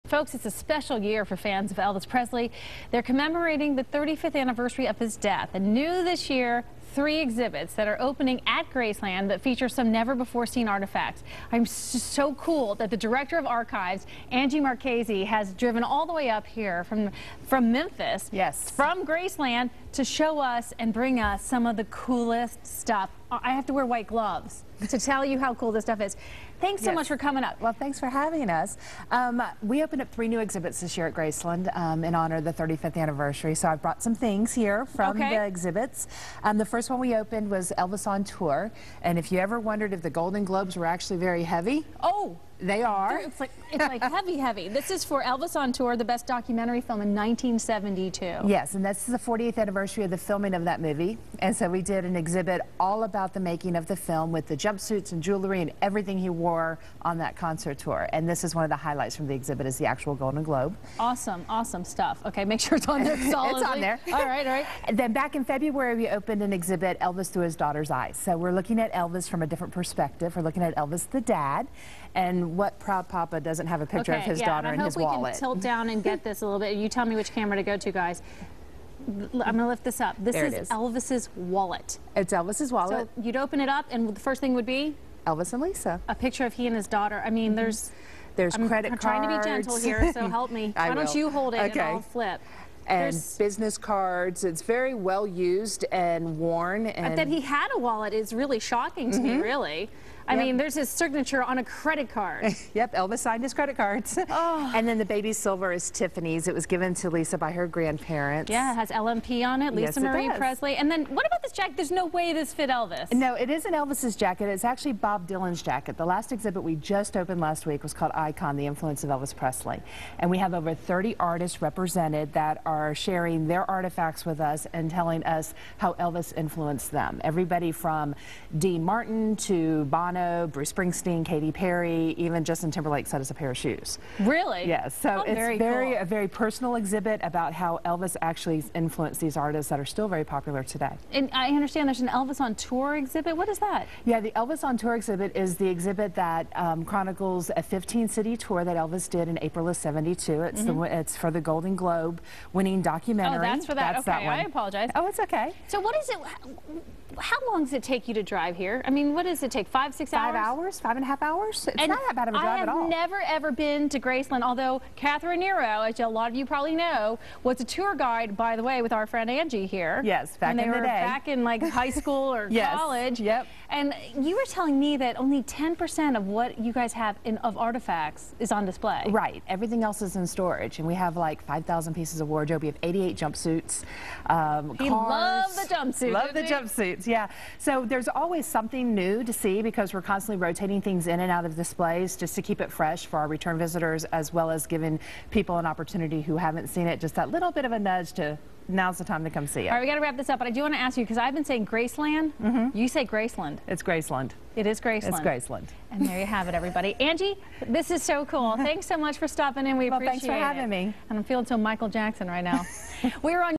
Folks, it's a special year for fans of Elvis Presley. They're commemorating the 35th anniversary of his death. And new this year, 3 exhibits that are opening at Graceland that feature some never-before-seen artifacts. I'm so cool that the director of archives, Angie Marchese, has driven all the way up here from Memphis, yes, from Graceland, to show us and bring us some of the coolest stuff. I have to wear white gloves to tell you how cool this stuff is. Thanks so much for coming up. Well, thanks for having us. We opened up 3 new exhibits this year at Graceland in honor of the 35th anniversary. So I've brought some things here from the exhibits. The first one we opened was Elvis on Tour. And if you ever wondered if the Golden Globes were actually very heavy, they are. It's like heavy. This is for Elvis on Tour, the best documentary film in 1972. Yes, and that's the 40th anniversary of the filming of that movie. And so we did an exhibit all about the making of the film with the jumpsuits and jewelry and everything he wore on that concert tour. And this is one of the highlights from the exhibit, is the actual Golden Globe. Awesome, awesome stuff. Okay, make sure it's on there solidly. It's on there. All right. And then back in February, we opened an exhibit, Elvis Through His Daughter's Eyes. So we're looking at Elvis from a different perspective. We're looking at Elvis the dad, and what proud papa doesn't have a picture of his daughter in his wallet. I hope we can tilt down and get this a little bit. You tell me which camera to go to, guys. I'm going to lift this up. This is Elvis's wallet. It's Elvis's wallet. So you'd open it up, and the first thing would be? Elvis and Lisa. A picture of he and his daughter. I mean, there's credit cards. I'm trying to be gentle here, so help me. Why don't you hold it and I'll flip. And business cards. It's very well used and worn. And that he had a wallet is really shocking to me, really. I mean, there's his signature on a credit card. Yep, Elvis signed his credit cards. And then the baby silver is Tiffany's. It was given to Lisa by her grandparents. Yeah, it has LMP on it, Lisa Marie Presley. And then what about this jacket? There's no way this fit Elvis. No, it isn't Elvis's jacket. It's actually Bob Dylan's jacket. The last exhibit we just opened last week was called Icon, the Influence of Elvis Presley. And we have over 30 artists represented that are sharing their artifacts with us and telling us how Elvis influenced them. Everybody from Dean Martin to Bono, Bruce Springsteen, Katy Perry, even Justin Timberlake sent us a pair of shoes. Really? Yes. So it's a very personal exhibit about how Elvis actually influenced these artists that are still very popular today. And I understand there's an Elvis on Tour exhibit. What is that? Yeah, the Elvis on Tour exhibit is the exhibit that chronicles a 15-city tour that Elvis did in April of '72. It's it's for the Golden Globe winning documentary. Oh, that's for that. That's okay, that one. I apologize. Oh, it's okay. So what is it? How long does it take you to drive here? I mean, what does it take? 5, 6 hours? 5 hours, 5.5 hours. It's not that bad of a drive at all. I have never ever been to Graceland, although Catherine Nero, as a lot of you probably know, was a tour guide, by the way, with our friend Angie here. Yes, back in the day. When they were back in like high school or college. Yep. And you were telling me that only 10% of what you guys have of artifacts is on display. Right. Everything else is in storage, and we have like 5,000 pieces of wardrobe. We have 88 jumpsuits. He loved the jumpsuits. Love the jumpsuits. Yeah. So there's always something new to see because we're constantly rotating things in and out of displays just to keep it fresh for our return visitors, as well as giving people an opportunity who haven't seen it just that little bit of a nudge to now's the time to come see it. All right, we got to wrap this up, but I do want to ask you, because I've been saying Graceland. You say Graceland. It's Graceland. It is Graceland. It's Graceland. And there you have it, everybody. Angie, this is so cool. Thanks so much for stopping in. We appreciate it. Thanks for having me. And I'm feeling so Michael Jackson right now. We were on